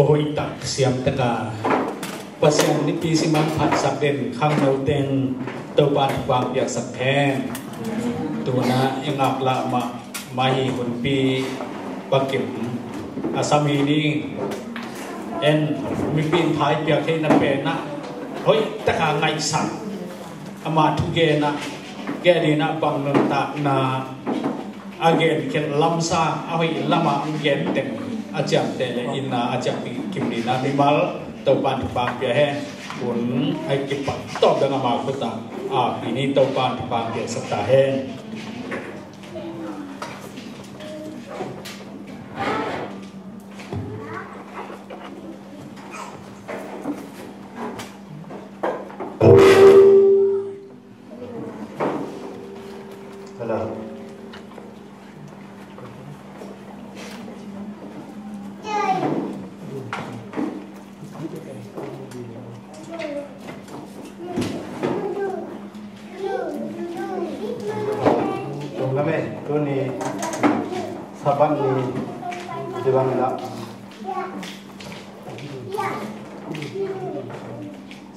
Oi tak siam taka pasian ni pi siman phat sak den khang no ten to ban wang yak sak phen tu na engak la ma hi hun pi pakim asami ni en mi pin thai pya ke na pe na hoi taka ngai sak ama thu ge na ge ni na bang no ta na again ken lamsa ahoi lama gen ten ajam tele inna ajam kimni na nimal taupan bang pia he un ai kipat top dengan ma kota ini taupan bang pia serta he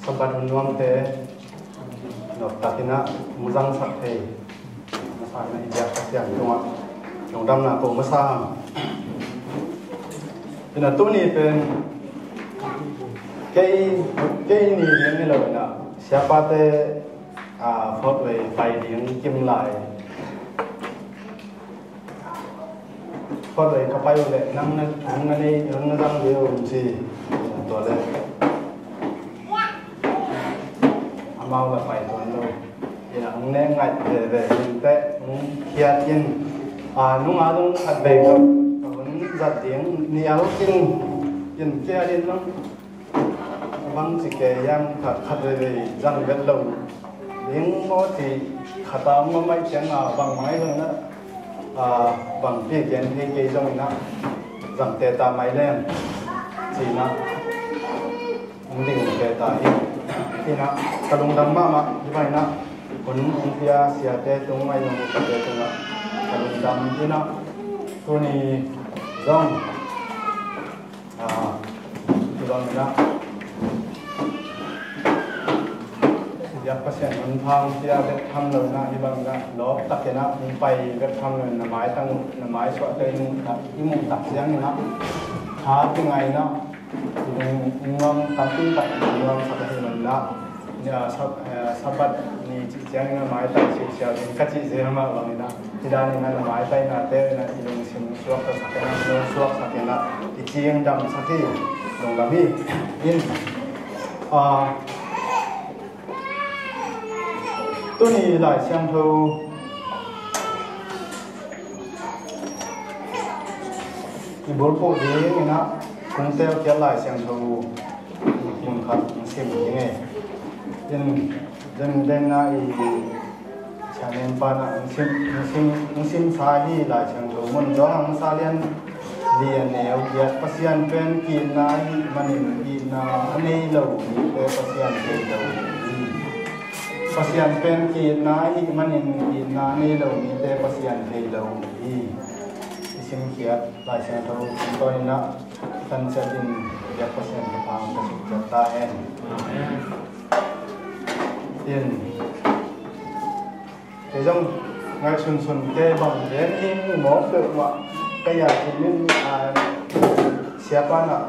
Sampai nuang te nok tatina muzang sakhe masana ijak kasian tunga nong dam na ko masam ina tuni pen kei ni yang ni lo na siapa te phot we pai ding kim lai phot we ka pai le nang na ni nang na dang dio chi to le mau là phải tuần rồi thì là ông nên ngại về những cái kia tiền nung áo nung ăn về không còn giặt tiếng nhiều tiền kia đi lắm vâng chỉ cái yang khát về răng vết lâu tiếng nó thì khát tao mà mấy chuyện bằng máy thôi đó bằng phía kiến thì cái trong nó rằng tê ta máy lên thì nó ông định tê ta thì nó kadung dhamma ma divai na kun india siate tungai no kate tunga kadung dam dina tuni zong tudang na dia pasien unphang tia bet tham lo na ibang na lo takena pai bet tham lo na mai tang na mai so te nu imu tak siang na ha tingai na ngam tapi tak ngam sakasi na sabat ni chiang na mai tai chi sia ka chi se ma bang na tidak ni na mai tai na te na ilung sim suak ka sakena no suak sakena ti chiang dam sakhi dong kami in tu ni lai xiang thâu thì bốn bộ đi như nó cũng theo kéo lại xiang thâu mừng khát sim như này dân dân na cha nên pan sim sai hi lại xiang thâu mình do hàng sa liên liền nèo việt pasian pen kin na manin kin na anh lâu ni pasian pen lâu pasian pen kin na manin kin na anh lâu ni pasian pen lâu sim kiat lại xiang thâu tôi na thân sẽ tin việt pasian pen phang cái sự ta en yên cái trong ngày xuân xuân kê bằng đến in mỏ tự mà cái nhà thì nên siapa nak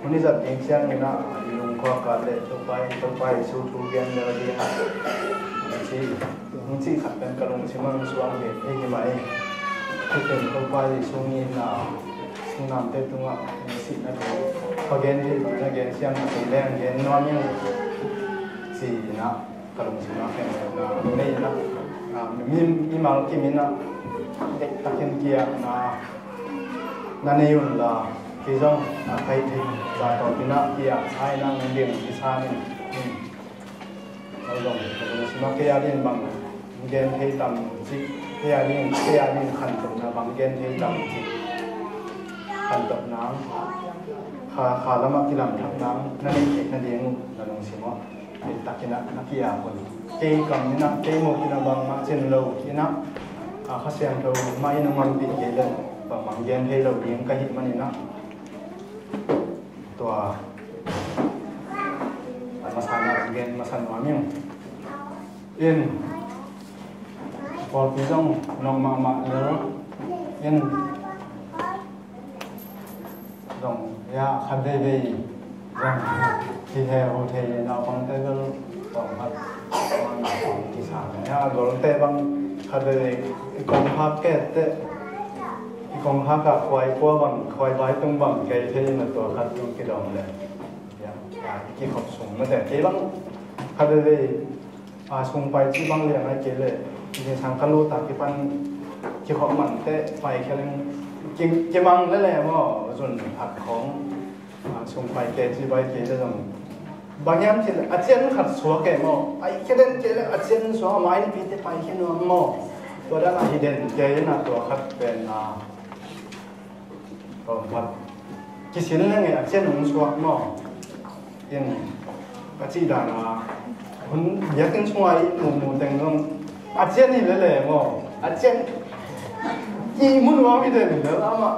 ini zat yang siang ni nak ilung kau kale topai suatu gian lagi si khát bên kalung si mang suang ni ini mai kita topai sungi na sung nam te tunga si na kau gian ni na gian siang si leng gian non yang si na kalung si mang na ni na mi mal kimi na takin kia na neyun la kizong kai thi za to pina kia ai na ngeng ki sa ni long sima ke ya din bang gen thei tam chi ke ya din khan to na bang gen thei tam chi khan to na kha lama kilam thak nam na ni na ding na long sima takina na kia kon ke kam ni na ke mo kina bang ma chen lo kina khá xem đâu mai nó ngon bị cái lên và bằng gen hay đầu tiếng cái hit mình nó tòa masana gen masan mamiung in còn phía trong lòng mà nhớ in dòng ya khăn đây về rằng thì theo thì nào bằng tay cái tổng hợp thì sản ya rồi tay bằng khadai ikong haket ikong haka khwai kwa bang khwai bai tung bang ke the na to khat tung ki dong le ya ki khop sung ma de ke bang khadai sung pai chi bang le ngai ke le ni sang kalu ta ki pan ki khop man te pai kheleng ki mang le le mo zun hat khong sung pai ke chi bai ke de dong bang yam chi a chen khat suwa ke mo ai ke den ke a chen suwa mai pi te pai ke no moตัวด้านที่เด่นเจน่ะตัวคัดเป็นตัวคัดกิสินเรื่องไงเช่นหนุ่มชัวหม้อยังกระจีด่างคุณอยากกินช่วยหนุ่มแต่งต้องอาเจนนี่เลยหม้ออาเจนอีมุ่นว่าไม่เด่นเดี๋ยวอ่ะมา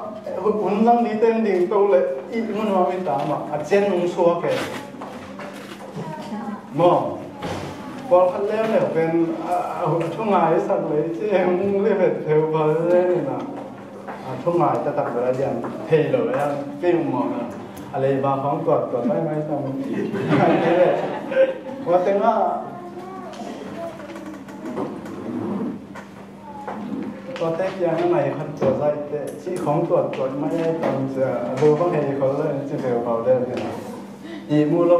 คุณนั่งดีเต้นดิ่งโตเลยอีมุ่นว่าไม่ตามอ่ะอาเจนหนุ่มชัวแกหม้อพอคันแล้วเนี่ยเป็นช่วงงานสักเลยที่ยังเรียกเป็นเทวพาเลยนะช่วงงานจะตัดอะไรอย่างเทเลยอ่ะฟิลมองอะไรบางของตรวจไม่ทำอะไรเลยว่าแต่ว่าตัวเต็กยังไงคันตรวจได้แต่ที่ของตรวจไม่ได้ตามจะดูบางทีเขาเลยที่เทวพาเลยนะอีมูโล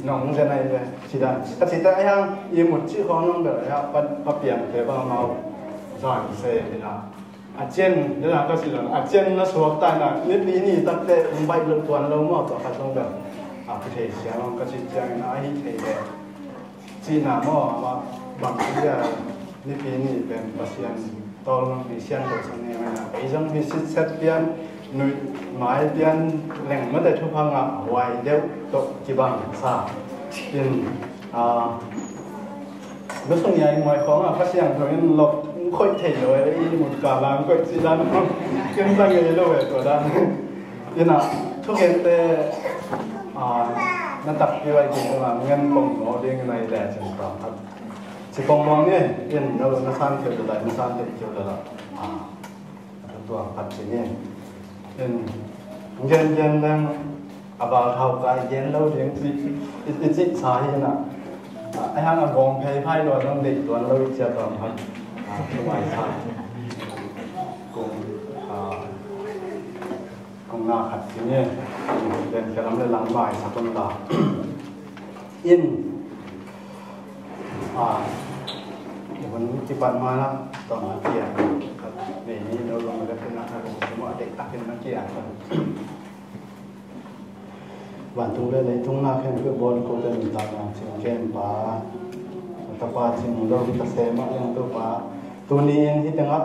น้องจะไหนเลยสิได้ก็สิได้ยังอีหมดชื่อของน้องเดี๋ยวyaปัเปียงเทปเมาสอนเสร็จนะอาเจนเดี๋ยวก็สิหลังอาเจนน่ะสวกตายน่ะนิดนี้นี่ตั้งแต่ใบลงตัวเราหมดตัวคันต้องแบบประเทศเสียงก็สิจังนะไอ้เทเดจีน่ะหม้อบางทีนี่ปีนี้เป็นปัสยันตอนมีเสียงตัวนี้นะไอ้จังมีสิทธิ์เสร็จเปลี่ยนหนุ่ยหมายเปลี่ยนแหล่งมาแต่ทุกพังอ่ะไว้เดี๋ยวตกจีบังซาเป็นรู้สึกยังไงของอ่ะพัสยังตรงนี้หลบค่อยเที่ยวไอ้หมดกาลังค่อยจีดันขึ้นตั้งยังเลยตัวดันนี่นะทุกเห็นแต่นั่นตักที่ไว้กินว่าเงินปงโง่เด้งในแดดจังหวะครับสิปงมองเนี่ยยันเราหน้าสั้นเกี่ยวกับอะไรหน้าสั้นเกี่ยวกับตัวปัจจัยเนี่ยยันเรื่องอาบาเท่ากับยันเราเรื่องที่สาเหตุนะ ai hàng là gom phê phai rồi trong để tuần lâu chưa tuần hơn ngoài sai cùng nào hạt gì nhé đến cái lắm là lắng bài sao con đó yên vẫn chỉ bạn mà là toàn là kia để đi đâu lòng người ta cứ nói là cũng mọi để tắt cái nó kia thôi bản tung lên lấy tung na khen cái bon cô tên mình tạo ra xin khen bà tập ba xin đâu tập xem mà yang tu bà tu ni yang hi tengah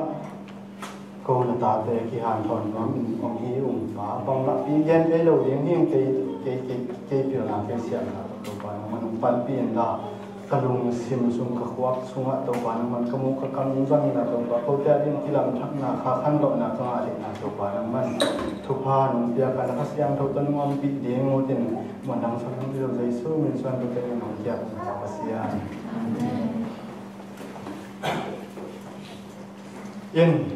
cô là ta để khi hàng thòn nó mình ông hi bà bông lại pi gen cái đầu tiếng hiên cái biểu là cái xiên là tu bà mình pan pin là cái lùng sim sung cái khoác sung á tu bà mình cái mũ cái căn dân là tu bà cô ta đi khi làm thắc là khá khăn độ là tu à để là tu bà mình thu pha nó bia cái là cái xiên thâu tân ngon bị điên ngô tiền mình đang sống trong điều dây số mình xoan tu cái nó kia là cái xiên yên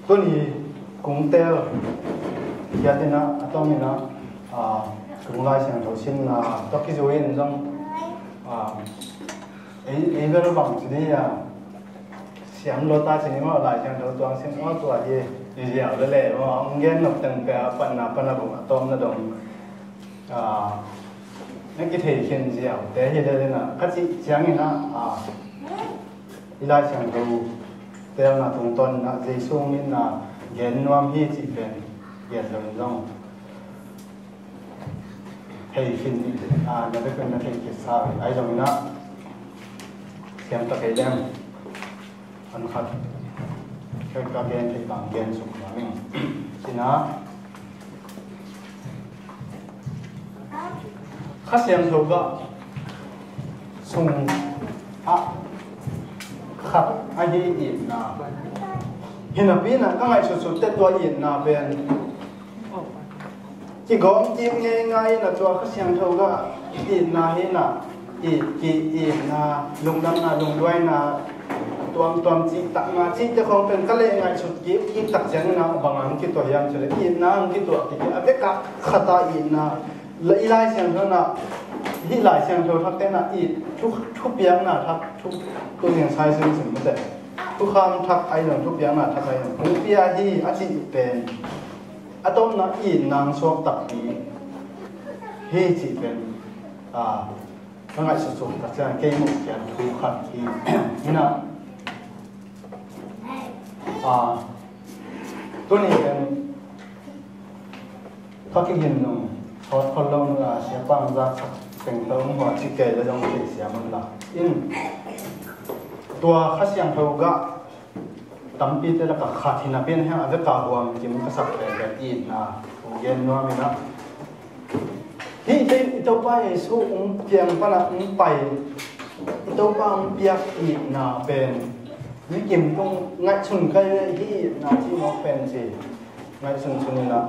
tôi thì cũng theo gia đình á, tôi mình á, cũng lại sang đầu tiên là tôi khi rồi nên rằng ấy cái bằng gì đấy xem lô ta chỉ mà lại sang đầu tuần xem ở tuổi gì ở đây lẽ mà ông nghe nộp từng cái phần là cũng tôm nó đồng những cái thể hiện gì ở thế thì đây là các chị chẳng như là lại sang đầu theo là thùng tuần là dây xuống nên là gen nuam hi chỉ về gen rồi xong hay phim nó được cái nó thấy cái sao ai rồi nó xem ta cái đem ăn khát cái gen thì bằng gen sụp vào mình thì nó khát xem thôi cơ sung khát ai đi ít nào hiện là biết là các ngài sụt sụt tết tuổi yên là bên chỉ có chim nghe ngay là cho các xem thâu cả yên là hiện là yên là lùng đâm là lùng đuôi là toàn chỉ tặng mà chỉ cho khôngเป็นcác lệ ngài sụt kiếm tặng chén là bằng anh cái tuổi em cho nên yên là cái tuổi thì cái cái cả khata yên là lấy lại xem thâu là hi lại xem thâu thắc tên là yên chút biếng là thắc chút tôiยังใช้ซึ่งสิ่งไม่ได้ทุกคำทักไอ้หนึ่งทุกอย่างน่ะทักไอ้หนึ่งผมเปียที่อาชีพเป็นอาต้มน่ะอินนางสวมตักปีฮีจีเป็นเมื่อไงสุดๆตัดสินเกมมุกยันทุกขันที่นี่นะตัวนี้เป็นทักกินหนึ่งทอดคนลงเสียปังรักเป็นเติมหัวชิเกยแล้วจงเสียมันละตัวข้าเสียงเท่ากับตั้มปีแต่ละกับขาดที่นับเป็นแห่งอาจจะกล่าวว่ามันจะมีกษัตริย์แบบอีนนะเย็นว่ามีนะที่เจ้าป้าสู้เพียงปนัดไปเจ้าป้าเปียกอีนนะเป็นวิกิมต้องงัดชุนใครที่นาที่มองเป็นสิงัดชุนนี่ละ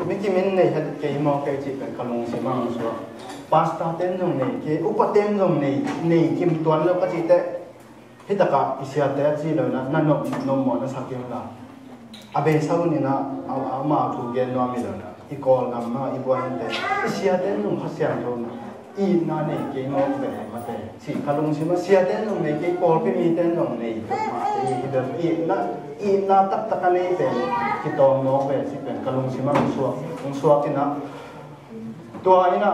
วิกิมินในเหตุเกี่ยมองเกี่ยจีเป็นขนมสิมังสัวพาสต้าเต้นตรงนี้เกี่ยอุปเต้นตรงนี้กิมตัวแล้วก็จีเตฮิตากะอิเสียเตจีเลยนะนั่นนมหมอนสักอย่างละอาเบสาวนี่นะเอามาถูกเกณฑ์นวมิเลยนะอีกอลกันมาอีบัวนี่เตอิเสียเต้นตรงข้าเสียงตรงอีนั่นเนี่ยเกี่ยมองเป็นมาเตสิขลุงสิมาเสียเต้นตรงนี้เกี่ยกอลพี่มีเต้นตรงนี้มาอีเดิมอีน่าตักกันนี่เป็นที่ตองมองเป็นสิเป็นขลุงสิมาลงสวกที่นะตัวนี้นะ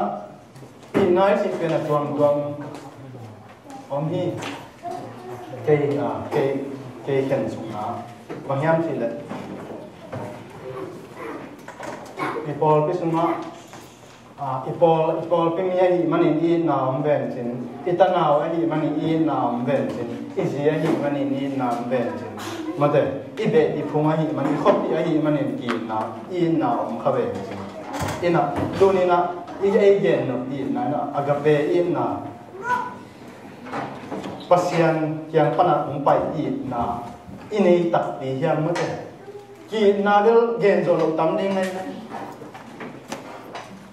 อีน่าสิเป็นตัวอมฮีเข็นสุนาบางอย่างสิเลยอีพอลพิสุนาอีพอลพิมีอะไรมันอีน้ำเบนซินอีตานาวอะไรมันอีน้ำเบนซินอีเสียอะไรมันอีน้ำเบนซินมาเถอะอีเบอีพุงอะไรมันอีขบอะไรมันอีน้ำข้าวเบนซินอีน่ะดูนี่นะอีเย็นน่ะอีนั่นน่ะอากาเบอีน่ะปัสยันยังปนัดผมไปอีกนะอินี่ตักปียังไม่ได้กีนาเดลเกนโซโลตั้มดิ้งเลย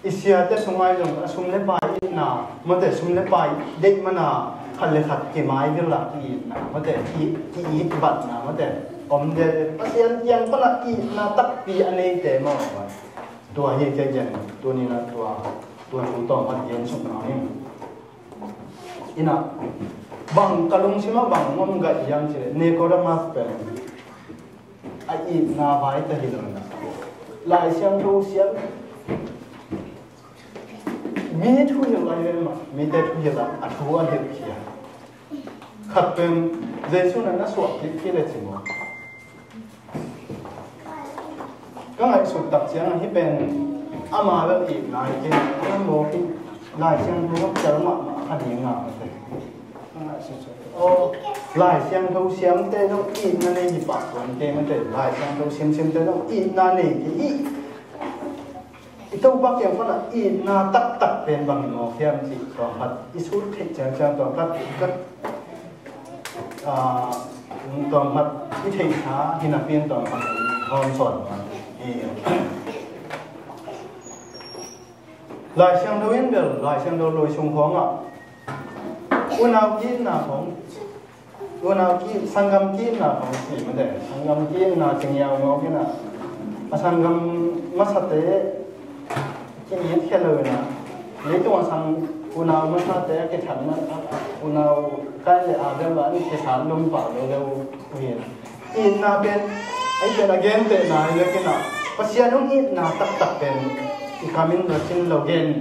อิเสียแต่สมัยจงสุ่มเล็บไปอีกนะไม่ได้สุ่มเล็บไปเด็กมันนะขัดเลยขัดกี่ไม้เดลละอีกนะไม่ได้อีบัดนะไม่ได้ผมเดลปัสยันยังปนัดอีกนะตักปีอันนี้แต่ไม่ไหวตัวเฮียเย็นตัวนี้นะตัวผมต้องพัดเย็นสุดหน่อย ina bang kalung sima bang ngom ga yang chile Nicodemus pen ai na vai ta hilona lai siang do siang mi thu hiểu lại mà mi te thu hiểu là à thu anh hiểu kia khát bên Giêsu nó suốt cái là gì mà cái ngày sụt tập chiang là bên ama là ít lại cái một cái lại chiang nó chở mà anh hiểu ngào thế lại chiang đâu chiang te nó ít nó này gì bạc còn te mà te lại chiang đâu xem te nó ít nó này cái itu bak yang mana ina tak pen bang no fiam si to hat isul thik chang to kat to hat i thei tha hina pian to hat hon son lại sang đâu yên bel lại sang đâu lôi sung khong à unau ki na khong unau ki sangam ki na khong si ma de sangam ki na chingyao ngo ki na sangam masate cái gì thế lời nè lấy tôi sang unau mà sao thế cái thằng mà unau cái là cái là cái thằng lông bảo đâu hiền in na bên ấy bên again thế này là cái nào bác sĩ nó in na tập bên cái camin là trên lầu gen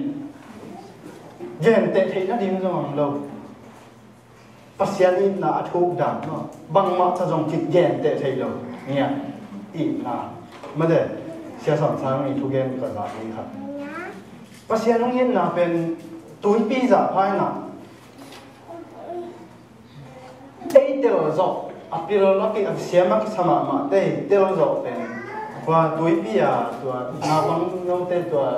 thế thấy nó đi ra ngoài lầu bác sĩ in na thuốc đạn nó bằng mặt cho dùng kịch gen thế thấy lầu nghe in na mà để xe sẵn sàng đi thuốc gen cái là gìครับbác sĩ nó yên là bên túi pi giả phai nào đây tiêu rõ à pi rồi nó cái xe mắc sao mà đây tiêu rõ bên qua túi pi à tua nào bằng nhau tên tua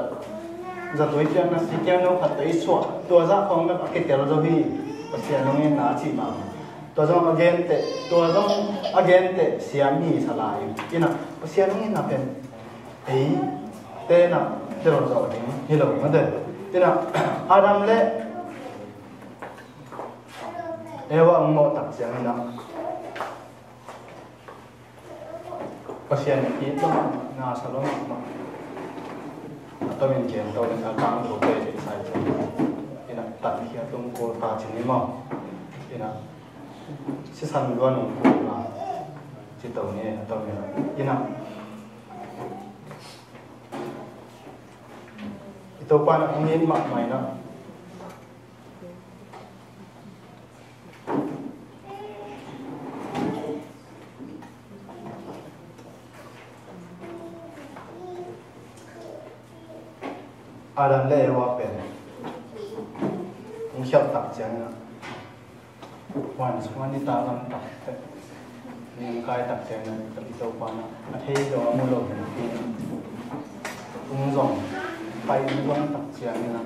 giờ túi pi nó xí kéo nó phát tới xóa tua ra không cái tiêu rõ đi bác sĩ nó yên là chỉ mà tua trong again tệ xe mi sao lại cái nào bác sĩ nó yên là bên ấy tên nào thế rồi rồi thì hiểu mà thế thế nào Adam lệ Eva ông mò tập giang nào bác sĩ này ít lắm na sao lắm mà tôi mình kiếm tôi là càng đồ tệ để sai chứ thế nào tận khi tôi cô ta chỉ ní mà thế nào sẽ săn luôn ông cô mà chỉ tàu này tàu này thế nào tôi qua nó nghiên mặt mày nó Adam lệ hoa bền cũng khiêu tập chẳng nữa hoàn hoàn đi ta làm tập nhưng cái tập chẳng này tập tôi qua nó thấy đó mua lột thì cũng rộngไปวันตักเชียงนี่นะ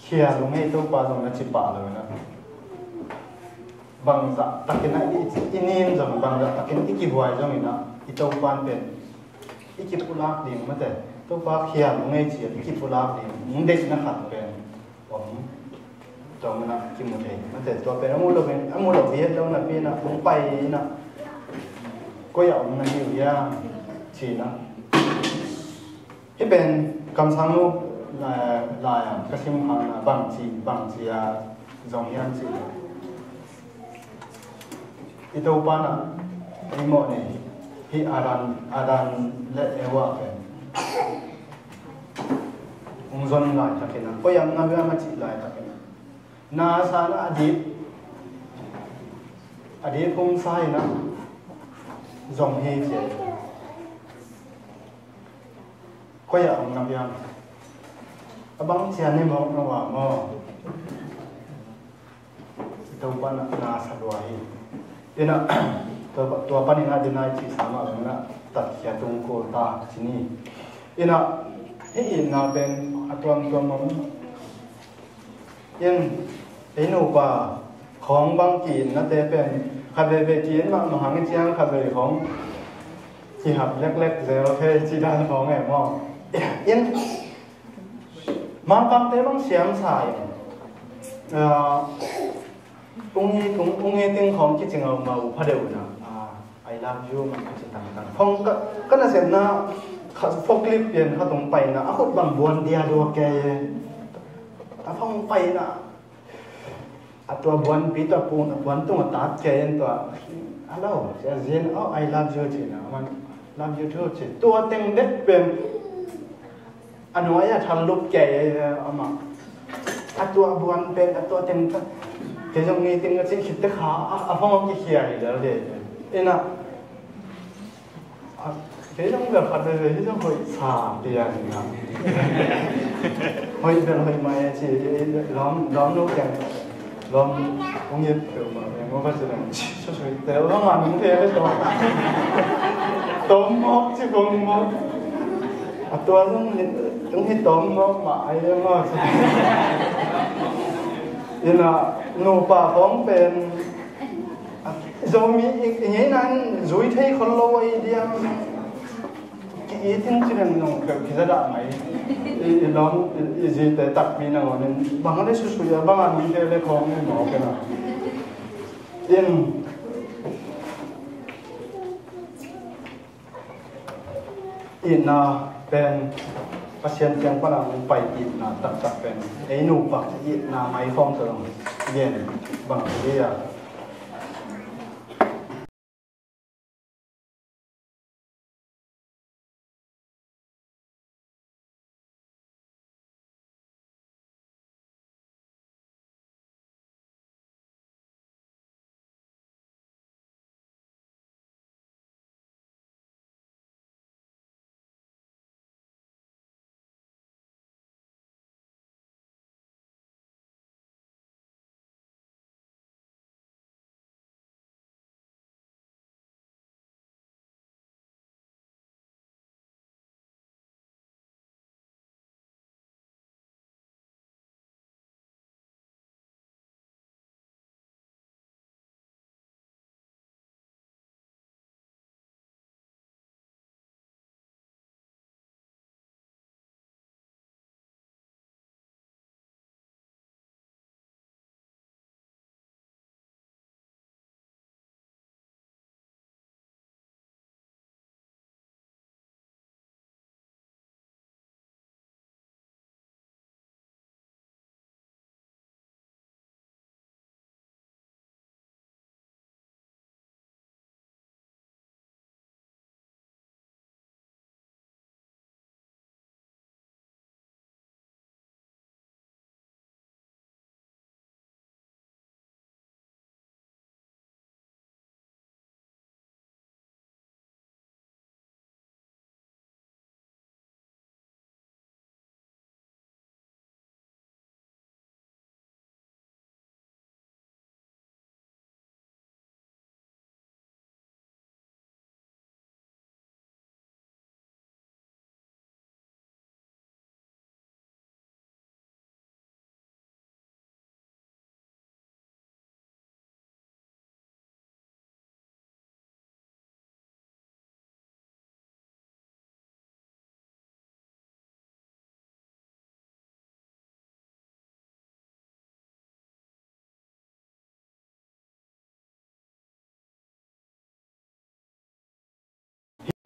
เขียลงให้ตัวปลาตรงนั้นจิป่าเลยนะบางจะตักกินนะอีนี่จังบางจะตักกินอีกกี่วันจังนี่นะอีตัวปลาเป็นอีกกี่ปุลากดีมั้งแต่ตัวปลาเขียลงให้เชียอีกกี่ปุลากดีมึงเด็กนะขัดเป็นผมจงนะกินหมดเองมั้งแต่ตัวเป็นอมูลเป็นอมูลเวียดแล้วนะพี่นะผมไปนะก็อยากมันอยู่ยากชีนะที่เป็นคำสั่งลูกลายกระชิมพันบางจีจงยันจีที่ตัวป้านะที่หมดนี่ที่อาดันและเอวาเป็นองค์จนลายตะเกียนะก็ยังนับว่ามาจีลายตะเกียนะนาซานะอดีตพุ่งไส้นะจงเฮเจก็อยากเอานับยังบางเชียนนี่มองนะว่าตัวปันนาสะดวกที่น่ะตัวปันนี่น่าจะน่าจีสามารถนะตัดเขียนตรงโคตาที่นี่ที่น่ะที่อินน่ะเป็นตัวมันยังไอ้หนูป่าของบางกีนนะแต่เป็นคาเฟ่จีนมหาวิทยาลัยคาเฟ่ของที่หับเล็กๆเซลล์เทจีด้านของไอ้หม้อyên mang băng tế băng xiêm xài cũng nghe tiếng không chỉ chừng màu phát đều nè I love you mà chỉ tặng không cái là xem na phô clip biển họ tung bay na hốt bằng buồn dia đua kề phong bay na ตัวบวนปีตัวปูนบวนตัวตัดแกนตัวฮัลโหลจะเรียนI love you จีนะมัน love you too จีตัวเต็งเด็ดเป็นอันนี้ทันลุกแก่เอามาตัวบวนเป็นตัวเต็งเดี๋ยวนี้เต็งก็จะคิดแต่ขาพ่อมาเขียนแล้วเดี๋ยวนะเดี๋ยวแบบอะไรที่ต้องคอยสาบเดียนครับคอยเป็นคอยมาจีล้อมลูกแกล้อมคงยึดเกี่ยวมาอย่างว่าจะต้องช่วยแต่ว่ามันไม่เท่ไม่ตัวต้มมกที่ผมมกตัวต้องให้ต้มมกมาไอ้เรื่องว่านี่นะหนูป่าของเป็นจะมีอย่างนี้นั้นจุยที่คนรวยเดียวอีทิ้งที่นั่นน้องเกิดกิจการไหมล้อมจีแต่ตัดมีน้องนี่บางอะไรสุดๆบางอันมีแต่เล็กของหมอกันนะอินนะเป็นpasien yang pernah mumpai itna tak pen nu pak itna mai phong terong yen bang dia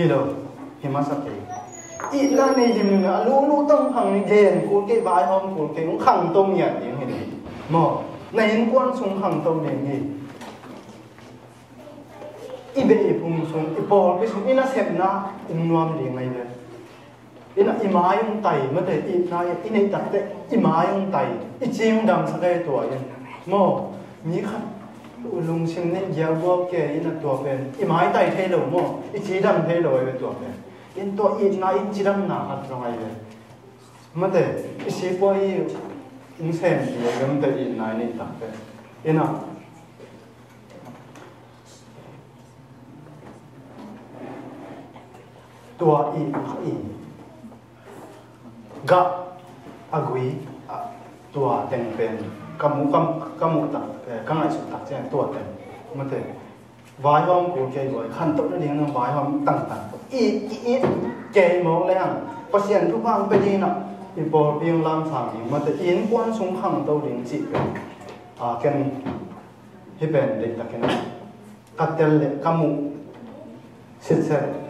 Hello, himasake. Ila ne jim na lu tông hằng gen của cái vai hôm của cái cũng khẳng tông nhận tiếng này mà này quan sung khẳng tông này gì ibe phung sung ipol cái sung ina sep na nuam đi ngay đấy ina imai yung tai mà để ina ina đặt đấy imai yung tai ichim đam sa cái tuổi mà mi khăn lùng sinh nên giáo vô kể ina tuổi bên imai tai thế lâu mà ichi đam thế lâu về tuổi bên in to ina ichi đam na hạt rồi vậy mà để ichi bôi in xem gì gần tới ina này đặt đấy ina tua i ga agui tua teng pen kamu tak kangai su tak chen tua teng mate vai hom ko ke goi khan tok na ding na vai hom tang i ke mo le hang pasien tu bang pe ding na i bol piang lam sang ding mate in kwan sung khang to ding chi ken hi ben de ta ken katel le kamu sit set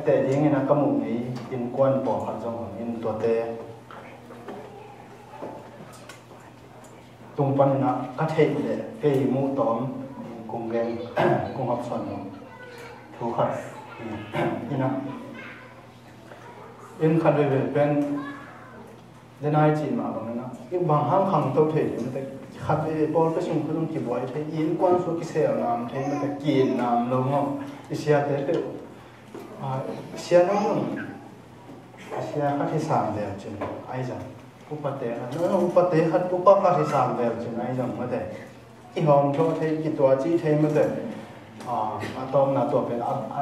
แต่เดี๋ยวนี้นะก็มุ่งนี้อินกวนปอกขันสมองอินตัวเต tung pan na cắt hệ để cái mũ tóm cùng gen cùng học phần thu khát như nào in khát về bên đến ai chỉ mà bằng nó những bằng hàng hàng tàu thể thì mình khát về bol cái súng không kịp vậy thì in quan số cái xe làm thì mình kiên làm lâu không cái xe thế được xe nó không xe khát thì sàm đẹp chứ ai rằng upate nó upate khát upaka thì sàm đẹp chứ ai rằng mà thế cái hòm cho thấy cáiตัวchỉ thấy mà thế atom làตัวเป็น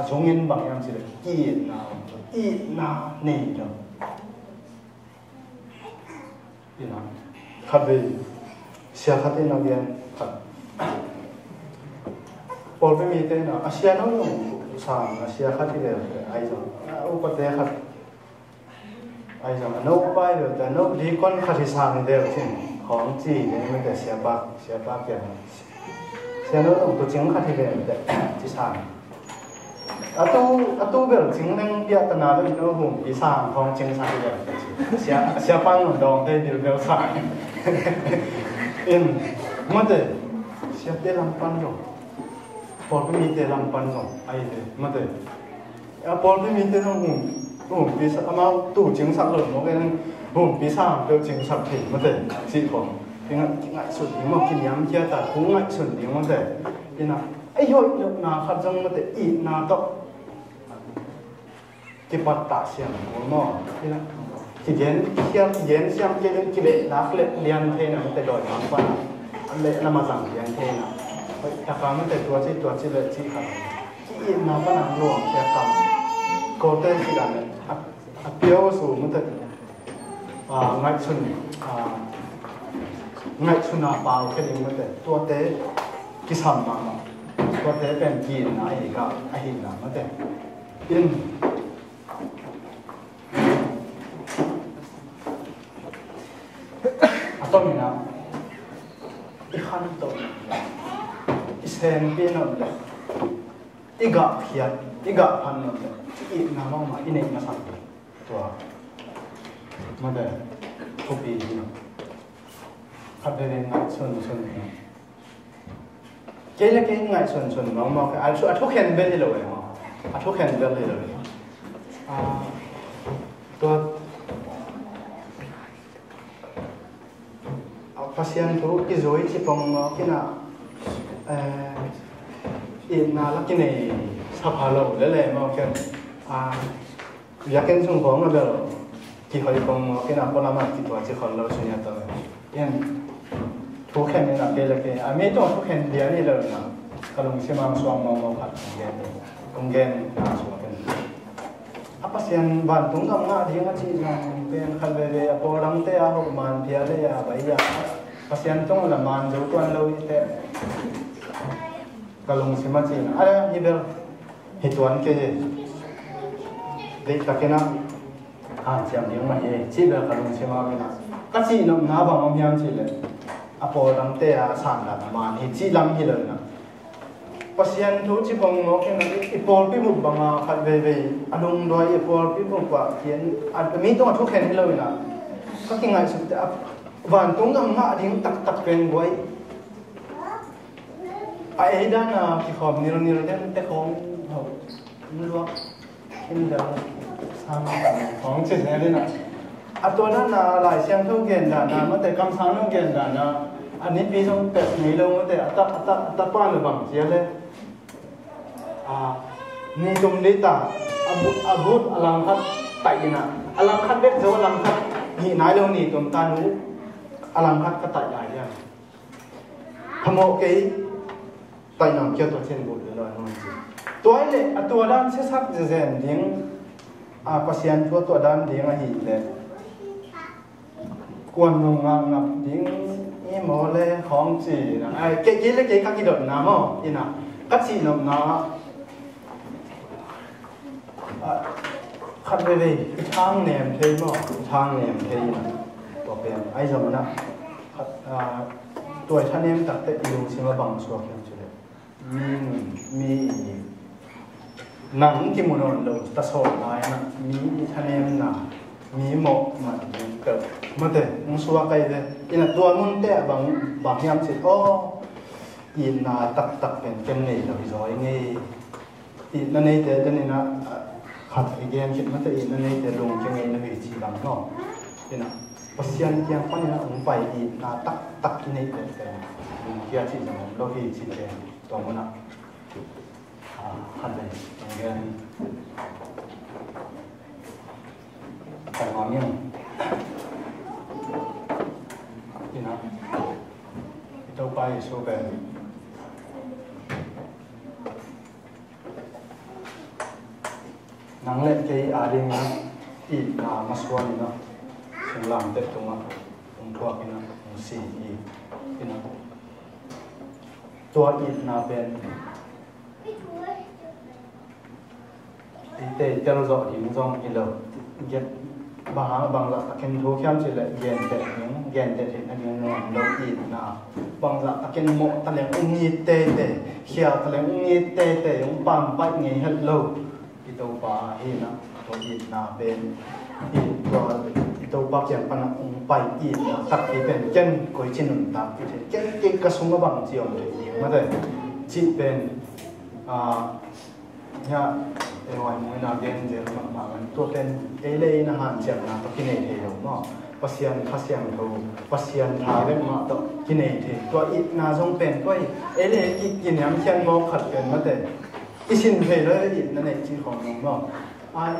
chúng in bằng em chỉ là kiên nào này rồi you know, khát về xe khát đến nào viên khát, bol với mi tên nào, xe nó cũng sàm, xe khát thì đều ai rồi, upate khát, ai rồi, nấu bay rồi,แต่ nấu đi con khát thì sàm đều chứ,ของจีเนี่ยมันแต่xe bạc kiểu, xe nó cũng tổ chức khát thì đều chỉ sàm, tu biểu chính năng bịa tận nào nó hùng bị sàm không chính xác đều xe băng ở đồng đây đều sàm in mà thế xe tê làm pan rồi Paul với mi tê làm pan rồi ai thế mà thế Paul với mi tê nó hùng bị sàm mà tu chính xác rồi nó cái hùng bị sàm đều chính xác thì mà thế chỉ còn cái ngại sụt thì mà kinh nghiệm kia ta cũng ngại sụt thì mà thế cái nào ai hỏi được nào khát trong mà thế ít nào đó cái bắt tạ xem của nó cái nào chỉ diễn xem cái lệ đá lệ liên thế nàoแต่ đòi nắm qua anh lệ là mà rằng liên thế nào vậy ta phảiมันแต่ ตัวที่lệที่ครับที่nàoก็นำรวมแค่กำก็ได้ที่กันเลยเปียวสู่มันแต่ง่ายสุดน่ะเปล่าแค่นี้มันแต่ตัวเตะกิสัมมาตัวเตะเป็นกินอะไรก็ไอ้หินน่ะมันแต่อินต้นนะอีขันต้นอีเซนปีนนเลยอีกะเพียอีกะพันนเลยอีน้ำมาอีเนกมาสั่งตัวมาเดทุกปีนะขับเดินง่ายชนนะเกี่ยเกี่ยง่ายชนมองๆอันทุกเห็นเบลเลยมั้งอันทุกเห็นเบลเลยตัวpasien tu izoi ci pong kina in na lakine saphalo lele ma ken yaken sung pong na ki hoi pong kina polama ki to ci khol lo sunya to yen thu khen na ke le ke me to thu khen dia ni lo na kalong simang suang mo khat gen na so ken pasien ban tung gam nga ding a chi jang pen khalbe apo rang te a ho man pia le ya bai ya pasien tong la man jo tuan lo ite kalong sima chi na ala ni ber hituan ke je dei takena siam ding ma ye chi ber kalong sima me na ka chi nom na ba ma myam chi le apo rang te a san la man hi chi lam hi lo na pasien tu chi bong mo ke na ipol pi mu banga khat ve anung doi ipol pi mu kwa kien mi to thu khen hi lo na ka ki ngai su te van tung ngam nga ding tak pen boy ai da na ki khom ni den te khom ho lu hin da sang da khong chi ne de na a to na na lai siang thu gen da na ma te kam sang no gen da naอันนี้ปีต้องแต่ไหนลงแต่ตัดป้านหรือบังเสียเลยนี่ตรงนี้ตาอาบุตอลังคัดไต่นะอลังคัดเบ็ดเจ้าอลังคัดนี่นายลงนี่ตรงตานูอลังคัดก็ไต่ใหญ่เนี่ยพมโอเคไต่หนังเกี่ยวตัวเช่นบุตรเลยน้องจีตัวนี้ตัวด้านเสียสักเจนดิ้งปัสยานตัวด้านดิ้งอะไรเลยกวนลงงับดิ้งนี่หมอเลยของจีนะไอ้เก๋ๆเลยเก๋ๆกี่ดอกน้ำอ๋ออีน่ะกัดจีนน้ำขัดไปเลยทางแหนมเทียมอ๋อทางแหนมเทียมบอกเป็นไอ้สมนะตัวท่านเนมตัดแต่อีลูซิมาบังสวกยังจุดเลยมีหนังที่มันนอนลงตะโสดได้นะมีท่านเนมน่ะ มีหมกมันเกิดมาเตะมึงสัวไกลเลยอินะตัวมึงเตะบางยามสิโอ้อินนาตักเป็นเกมนี่เราพิจารณาไงอินนั่นนี่เตะนั่นนี่นะขัดเกมคิดมาเตะอินนั่นนี่เตะลงเกมนี่นะวิธีบางเนาะอินะภาษาที่ยังฟังนะผมไปอินนาตักนี่เตะเกี่ยที่จะเราวิธีเตะตัวมันนะขัดเลยเกมแต่งอนเนี่ยนี่นะต่อไปโชว์แบบนังเล็กที่อาดิงนะอีกมาสวนนี่นะสิ่งหลังเต็มตรงนั้นตรงทั่วนี่นะตรงสี่อีกนี่นะตัวอีกนะเป็นเตะเจริญจ่อหิมจงอีเลอเย็บบางละตะเกียนทุกอย่างสิเลยเย็นเด็ดเย็นเด็ดนั่นเองเราอีกนะบางละตะเกียนหมดตะเลงอุ้งยีเตะเขียวตะเลงอุ้งยีเตะอุ้งปั๊มไปเงี้ยฮัลโหลอีตัวปลาเฮนะตัวอีกนะเป็นอีตัวปลาเกี่ยงปนักอุ้งไปอีกนะตักที่เป็นเจนกุยชินตามที่เจนที่กระสุนบางเจียวเลยมาเลยจีเป็นเนี่ยวันนี้นาเกนเจอมาตัวเป็นเลยนะฮันเจียงนะตัวกินเองเดียวเนาะพัศยันเขาพัศยันทาเรื่องมาตัวกินเองตัวอีน่าจงเป็นตัวเลยกินยำเชียงมอขัดเป็นมาแต่กิสินเพลเลยอีนั่นเองจีของน้องเนาะ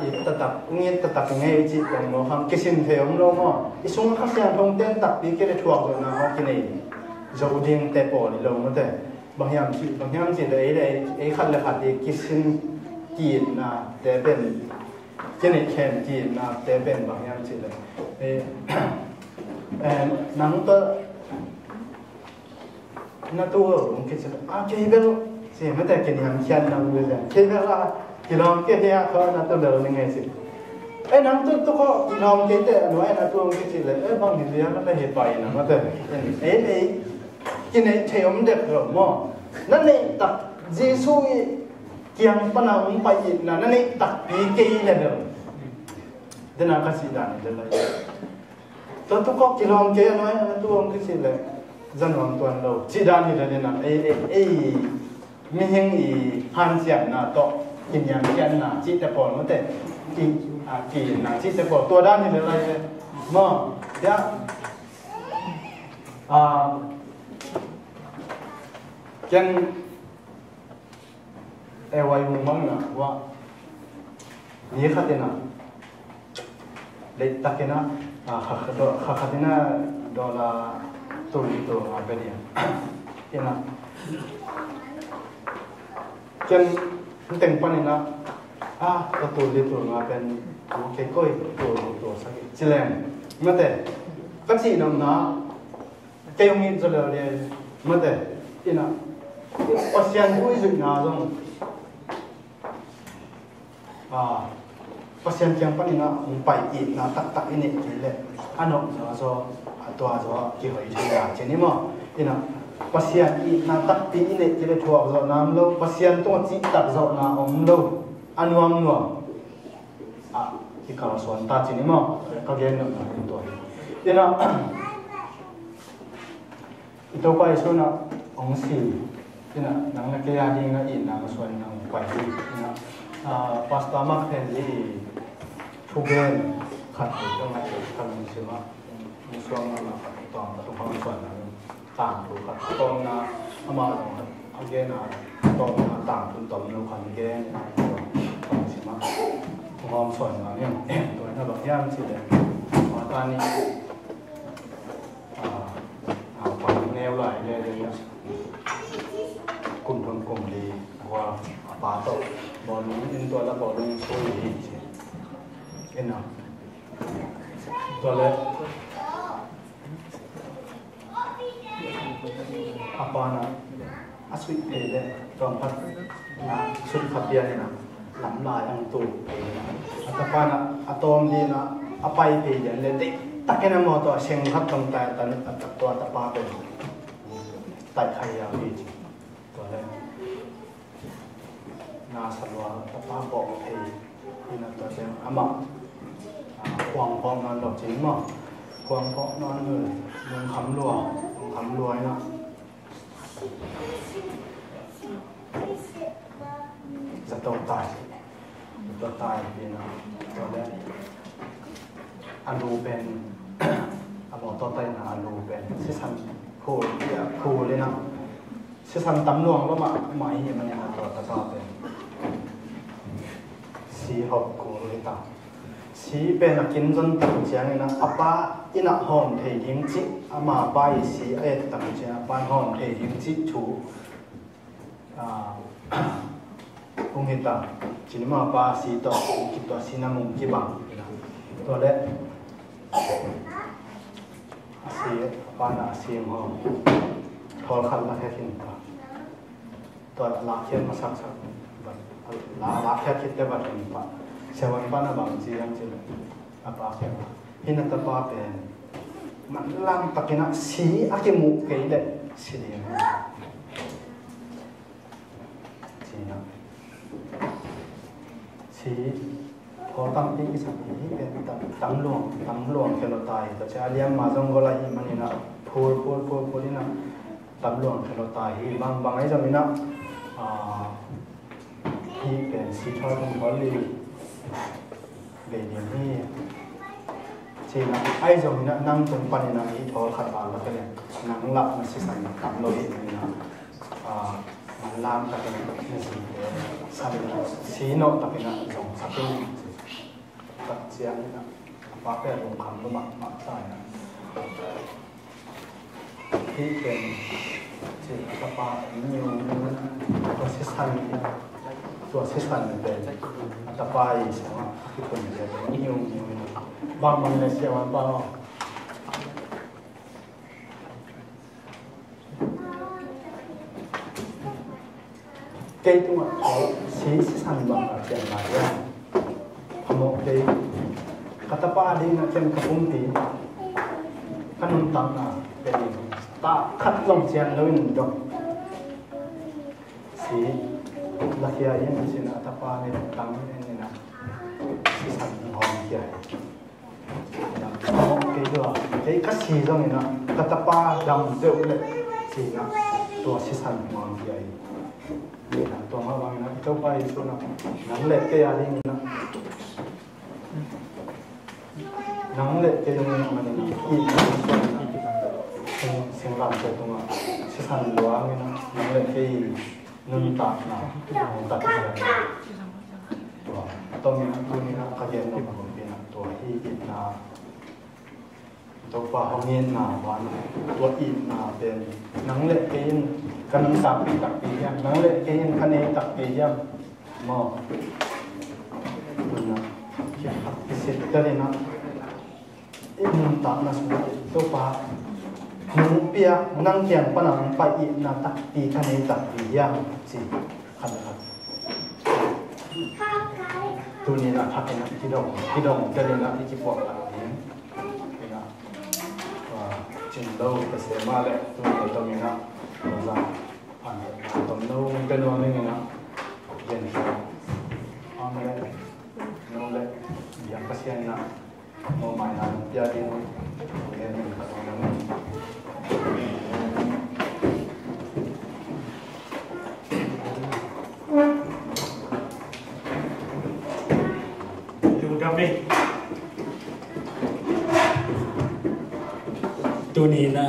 อีตักงี้ตักยังไงจีของน้องทำกิสินเพลของน้องเนาะอีช่วงพัศยันทงเต้นตักปีก็ได้ทั่วตัวนะเขากินเองจะอุดิ่งแต่ปอนี่ลงมาแต่บางอย่างจีเลยขัดเลยขัดกิสินจีนนะแต่เป็นเจเนเคนจีนนะแต่เป็นบางอย่างสิเลยนังตัวนั่นตัวผมคิดว่าเคยเป็นสิไม่แต่กินยำเชียนนังเลยเคยเป็นว่ากินลองเกลี่ยเขานั่นตัวเดิมยังไงสินังตัวก็กินลองเกลี่ยหน่วยนั่นตัวผมคิดเลยบางทีเรื่องนั่นเหตุไปนะมาแต่กินในเที่ยวมันเด็กหรอมั้งนั่นเองตักเยซูเกี่ยงปนามไปอีกนะนั่นเองตักปีกีเลยเดิมเดินอาศิดานี่เดินเลยตัวทุกคนกินลองเกลี่ยน้อยนั่นตัวผมคิดเลยจันวันตัวเราศิดานี่เลยนะมีเฮงอีฮันเสียงนะโตกินยำเชียนนะจิตแต่ปอนมันแต่กินนะจิตแต่ปอนตัวด้านนี่เลยมั้งเดี๋ยวกันไว้มุมมั้งนะว่านี่ขัดนะเล็กตักนะขัดนะดอลลาร์ตัวนี้ตัวอะไรเดียวเห็นนะกันแต่งปันนี่นะตัวนี้ตัวมาเป็นโอเคก็ตัวสักจิเลนมาแต่ก็สิน้ำนะเกี่ยวมีจุดอะไรมาแต่เห็นนะภาษาอังกฤษนะจงภาษาอังกฤษปันนี่นะไปอีกนะตักอินนี่ทีเลยอันนั้นจะตัวกี่หอยที่ยาเช่นนี้มั้งเห็นนะภาษาอังกฤษนะตักปีอินนี่ทีเลยทั่วจะน้ำเราภาษาอังกฤษจิตตักจะน้ำเราอันนั้นที่เขาสอนตาเช่นนี้มั้งก็เรียนนั่นตัวเห็นนะตัวไปส่วนน่ะองศินี่นะนังนักเรียนยิ่งอินนะส่วนนังไปที่นี่นะปัสตามักเห็นที่ทุกเรื่องขัดต้องมาทำสิ่งว่ามีส่วนนั้นต่างตรงความส่วนนั้นต่างถูกขัดตรงนะอามาตรงอันเกนะตรงนะต่างตรงตรงนู้นขัดเกนะตรงสิ่งว่าความส่วนนั้นเนี่ยตัวนั้นแบบย่างสิเลยตอนนี้ฝั่งแนวไหลเลยเนี่ยกลุ่มคนกลุ่มดีว่าป่าโตบอลนู้นอินตัวละบอลนู้นช่วยดีใช่เอ็นอ่ะตัวเล็กapa na aswit pele tong pat na sun khapia ni na lam la yang tu atapa na atom di na apai pe jan le te takena mo to seng khat tong ta tan atak to atapa pe tai khai ya wi to le na salwa atapa ko pe ina to seng ama quang phong non lộc chính mà quang phong non người lùng khắm lùa ấy nọ rất tồn tại vì nó rồi đấy anh lu bên anh bảo to tay là anh lu bên sẽ thành khô lên nào sẽ thành tấm luồng đó mà máy gì mà nhà to bên xí học của người ta xí bên là kinh doanh tầm trang này na apa ina hòn thể hiện chỉ ama bay xí ấy tầm trang ban hòn thể hiện chỉ chủ không hiện ta chỉ mà ba xí to kịp to xí nam mông kịp bằng rồi đấy xí ba là xí hòn thò khăn là hết hiện taตัวลาเขียนมาสักลาแค่คิดได้ว่าเป็นปะเชวันปะนะบางทียังจะอาปาเขียนหินตะปาเป็นมันลังตะกินะสีอากิมุกเกยเดสีเดียวสีนะสีพอตั้งที่สักทีเป็นตั้งหลวงเกลตายแต่จะเลี้ยงมาจงก็ไล่มันนี่นะพูดนี่นะตั้งหลวงเกลตายบางไอ้จะมีนะที่เป็นสีทอดของเขาเลยเบียดนี่จีน่ะไอ้จงนี่นั่งจนปันนี่นะที่ทอดขัดบาลแล้วก็เนี่ยนั่งหลับมันสิสันกับโลหิตนี่นะมันลามกับเนี่ยนี่สีสันสีโนตะเป็นนะจงสักทีตัดเสียงนี่นะฟ้าแปรลงคำก็มักใส่นะที่เป็นจีตะปานิ้วตัวสิสันเป็นตะปายใช่ไหมที่คนเดียวนิ้วบางมันเลยเสียวันบ้างเกยตัวสีสันบางเปลี่ยนมาแล้วพมเกยกตะปาดีนะเช่นกระพุ้งตีขนมตังนะเป็นตาคัดลงเสียงแล้วหนึ่งดอกสีลักยายังมีสินะตาปาในตังนี่นะสีสันหอมใหญ่นะโอเคด้วยไอ้คัดสีตรงนี้นะตาปาดำเจ๋อเลยสีนะตัวสีสันหอมใหญ่นี่นะตัวมาบางนะเจ้าไปตัวนะนั่งเล็กแค่ยาดีนะนั่งเล็กแค่ยังมันนี่อีกเสียงรำเจ๋อตรงอ่ะสีสันหลวงนี่นะนั่งเล็กแค่นุ่นตัดนะตัดอะไรตัวตรงนี้นะตัวนี้นะขยันนี่มันเป็นตัวที่อินนาตัวปลาหงเงินนาวันตัวอินนาเป็นนังเล็กเกินกันนังตักปียังนังเล็กเกินคะแนนตักปียังมอตัวนะเขียนครับพิเศษตัวนี้นะอินตัดนะสมมติตัวปลานุ่งเปียนั่งเขียนปนังไปอินาตักตีคะแนนตักปียังสิขันครับตัวนี้นะพักนะที่ดองจะเรียนนะที่จีบบอกอะไรนี้นะว่าจินโลก็เสียมาเลยตัวตรงนี้นะเราผ่านตรงโน้นเป็นวันนี้นะเย็นสบายเอามาเลยโน้นเลยอย่างก็เสียนะโน้นไม่นานเดี๋ยวเรียนกับตรงนั้นตัวนี้นะ